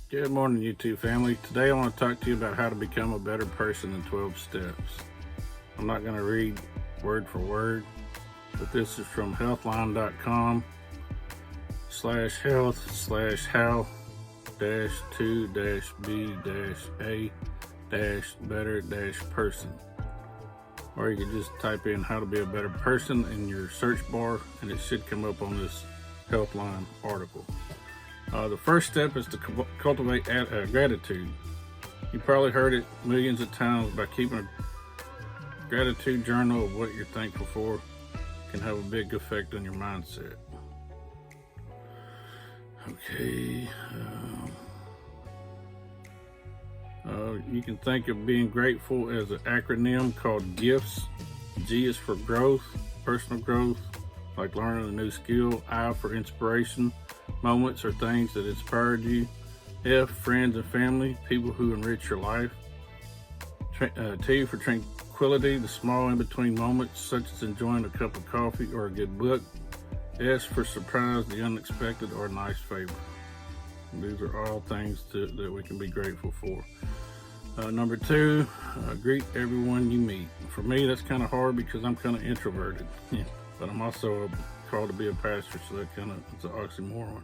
Good morning, YouTube family. Today I want to talk to you about how to become a better person in 12 steps. I'm not going to read word for word, but this is from healthline.com/health-2-b-a-better-person. Or you can just type in how to be a better person in your search bar and it should come up on this Healthline article. The first step is to cultivate gratitude. You probably heard it millions of times. By keeping a gratitude journal of what you're thankful for can have a big effect on your mindset. Okay. You can think of being grateful as an acronym called GIFTS. G is for growth, personal growth, like learning a new skill. I for inspiration, moments or things that inspired you. F, friends and family, people who enrich your life. T for tranquility, the small in-between moments, such as enjoying a cup of coffee or a good book. S for surprise, the unexpected or a nice favor. And these are all things that we can be grateful for. Number 2, greet everyone you meet. For me, that's kind of hard because I'm kind of introverted, but I'm also called to be a pastor, so it's an oxymoron.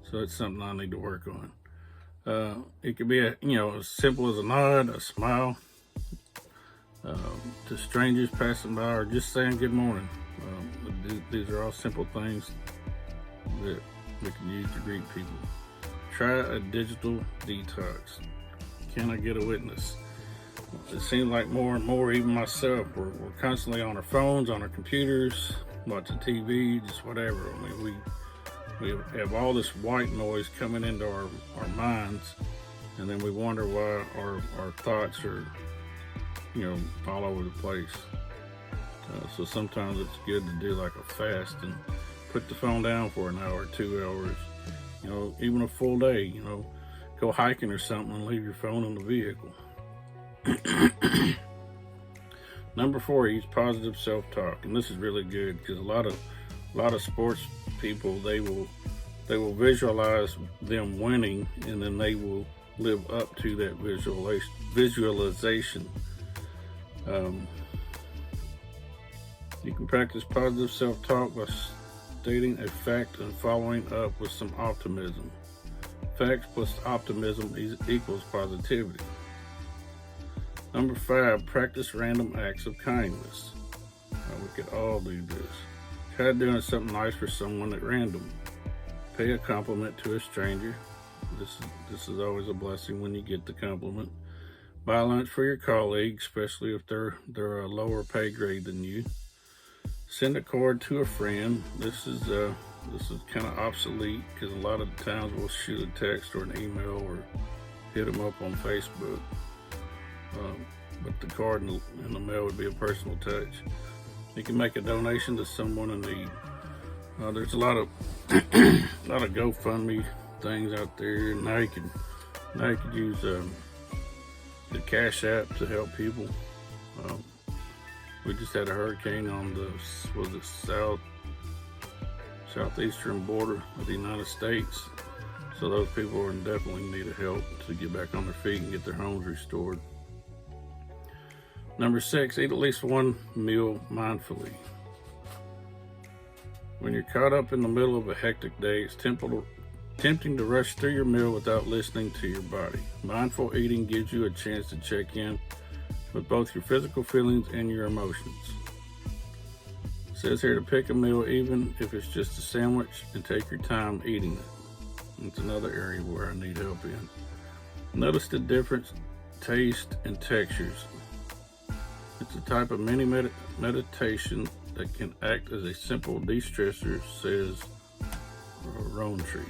So that's something I need to work on. It could be as simple as a nod, a smile to strangers passing by, or just saying good morning. These are all simple things that we can use to greet people. Try a digital detox. Can I get a witness? It seems like more and more, even myself, we're constantly on our phones, on our computers, watching TV, just whatever. I mean, we have all this white noise coming into our minds, and then we wonder why our thoughts are, all over the place. So sometimes it's good to do like a fast and put the phone down for an hour, 2 hours, even a full day, go hiking or something and leave your phone in the vehicle. Number 4, use positive self-talk, and this is really good because a lot of sports people, they will visualize them winning, and then they will live up to that visualization. You can practice positive self-talk by stating a fact and following up with some optimism. Facts plus optimism equals positivity. Number 5, practice random acts of kindness. We could all do this. Try doing something nice for someone at random. Pay a compliment to a stranger. This is always a blessing when you get the compliment. Buy lunch for your colleague, especially if they're a lower pay grade than you. Send a card to a friend. This is kind of obsolete because a lot of the times we'll shoot a text or an email or hit them up on Facebook. But the card in the mail would be a personal touch. You can make a donation to someone in need. There's a lot of GoFundMe things out there. Now you can use the Cash App to help people. We just had a hurricane on the southeastern border of the United States. So those people are in definitely need of help to get back on their feet and get their homes restored. Number 6, eat at least one meal mindfully. When you're caught up in the middle of a hectic day, it's tempting to rush through your meal without listening to your body. Mindful eating gives you a chance to check in with both your physical feelings and your emotions. It says here to pick a meal, even if it's just a sandwich, and take your time eating it. It's another area where I need help in. Notice the difference, taste, and textures. It's a type of mini meditation that can act as a simple de-stressor, says Rowntree.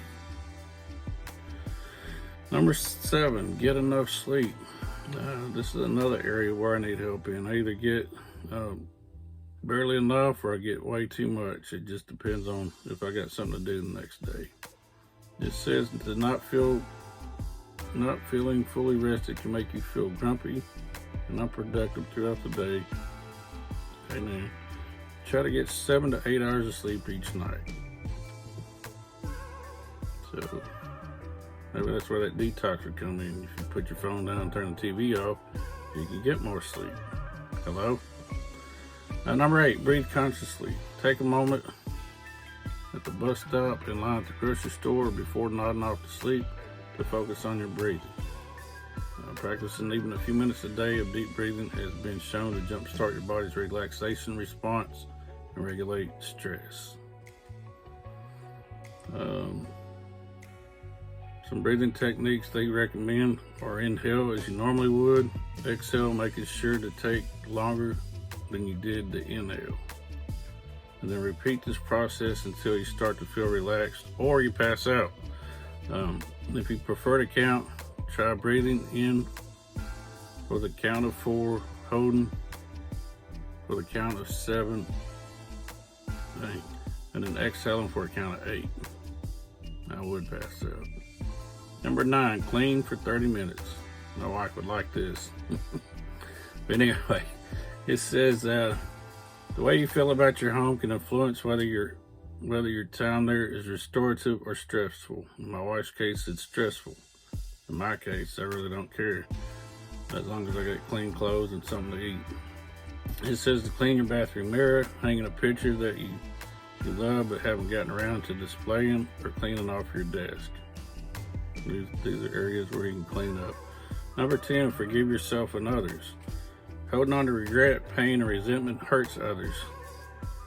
Number 7, get enough sleep. This is another area where I need help in. I either get barely enough or I get way too much. It just depends on if I got something to do the next day. It says to not feeling fully rested can make you feel grumpy and unproductive throughout the day. Okay, now try to get 7 to 8 hours of sleep each night. So Maybe that's where that detox would come in. If you put your phone down and turn the TV off, you can get more sleep. Hello? Number 8, breathe consciously. Take a moment at the bus stop, in line at the grocery store, before nodding off to sleep to focus on your breathing. Practicing even a few minutes a day of deep breathing has been shown to jumpstart your body's relaxation response and regulate stress. Some breathing techniques they recommend are inhale as you normally would, exhale making sure to take longer than you did the inhale, and then repeat this process until you start to feel relaxed or you pass out. If you prefer to count, try breathing in for the count of 4, holding for the count of 7, and then exhaling for a count of 8. I would pass out. Number 9, clean for 30 minutes. My wife would like this. But anyway, it says the way you feel about your home can influence whether your time there is restorative or stressful. In my wife's case, it's stressful. In my case, I really don't care, as long as I get clean clothes and something to eat. It says to clean your bathroom mirror, hanging a picture that you love but haven't gotten around to displaying, or cleaning off your desk. These are areas where you can clean up. Number 10, forgive yourself and others. Holding on to regret, pain, and resentment hurts others,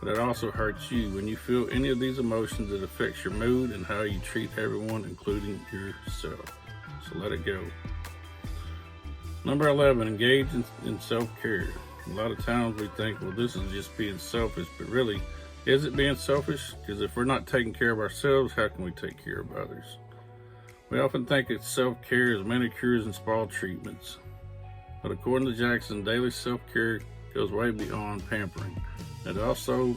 but it also hurts you. When you feel any of these emotions, it affects your mood and how you treat everyone, including yourself. So let it go. Number 11, engage in self-care. A lot of times we think, well, this is just being selfish, but really, is it being selfish? Because if we're not taking care of ourselves, how can we take care of others? We often think it's self-care as manicures and spa treatments. But according to Jackson, daily self-care goes way beyond pampering. It's also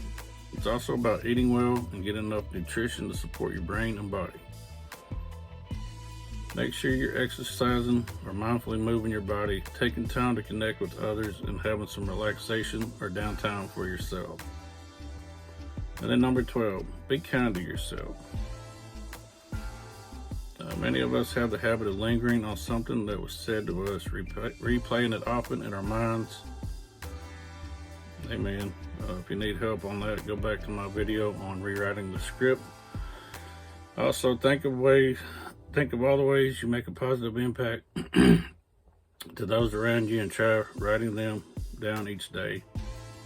about eating well and getting enough nutrition to support your brain and body. Make sure you're exercising or mindfully moving your body, taking time to connect with others, and having some relaxation or downtime for yourself. And then number 12, be kind to yourself. Many of us have the habit of lingering on something that was said to us, replaying it often in our minds. Amen. If you need help on that, go back to my video on rewriting the script. Also, think of all the ways you make a positive impact to those around you, and try writing them down each day.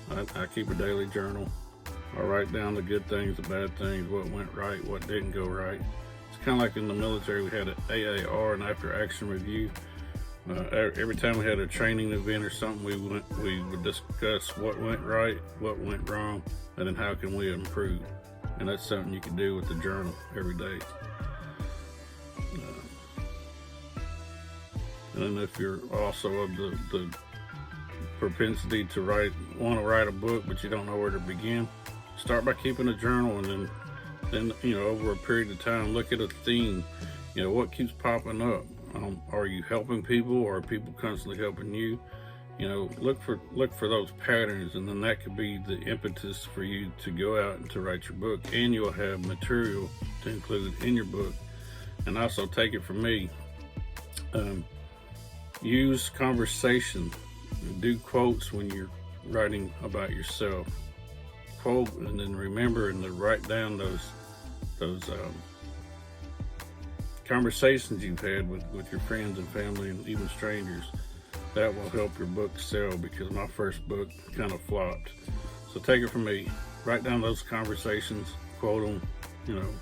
I keep a daily journal. I write down the good things, the bad things, what went right, what didn't go right. It's kind of like in the military, we had an AAR, an after action review. Every time we had a training event or something, we would discuss what went right, what went wrong, and then how can we improve. And that's something you can do with the journal every day. And then if you're also of the propensity to want to write a book, but you don't know where to begin, start by keeping a journal, and then over a period of time, look at a theme. What keeps popping up. Are you helping people, or are people constantly helping you? Look for those patterns, and then that could be the impetus for you to go out and to write your book, and you'll have material to include in your book. And also, take it from me, use conversation. Do quotes when you're writing about yourself. Quote, and then remember and then write down those conversations you've had with your friends and family and even strangers. That will help your book sell, because my first book kind of flopped. So take it from me. Write down those conversations, quote them,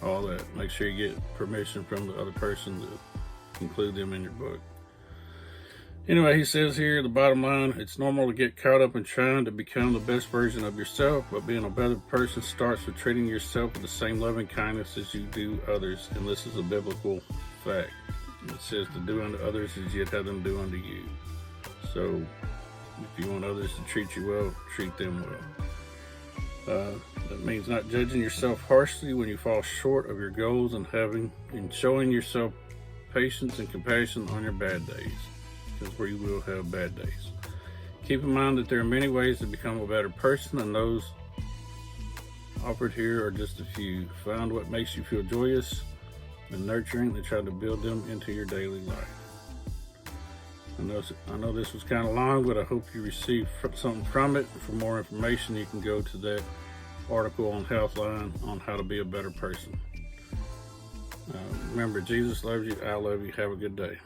all that. Make sure you get permission from the other person to include them in your book. Anyway, he says here, the bottom line, it's normal to get caught up in trying to become the best version of yourself, but being a better person starts with treating yourself with the same loving kindness as you do others, and this is a biblical fact. It says to do unto others as you'd have them do unto you. So, if you want others to treat you well, treat them well. That means not judging yourself harshly when you fall short of your goals, and showing yourself patience and compassion on your bad days. Because we will have bad days. Keep in mind that there are many ways to become a better person, and those offered here are just a few. Find what makes you feel joyous and nurturing to try to build them into your daily life. I know this was kind of long, but I hope you received something from it. For more information, you can go to that article on Healthline on how to be a better person. Remember, Jesus loves you. I love you. Have a good day.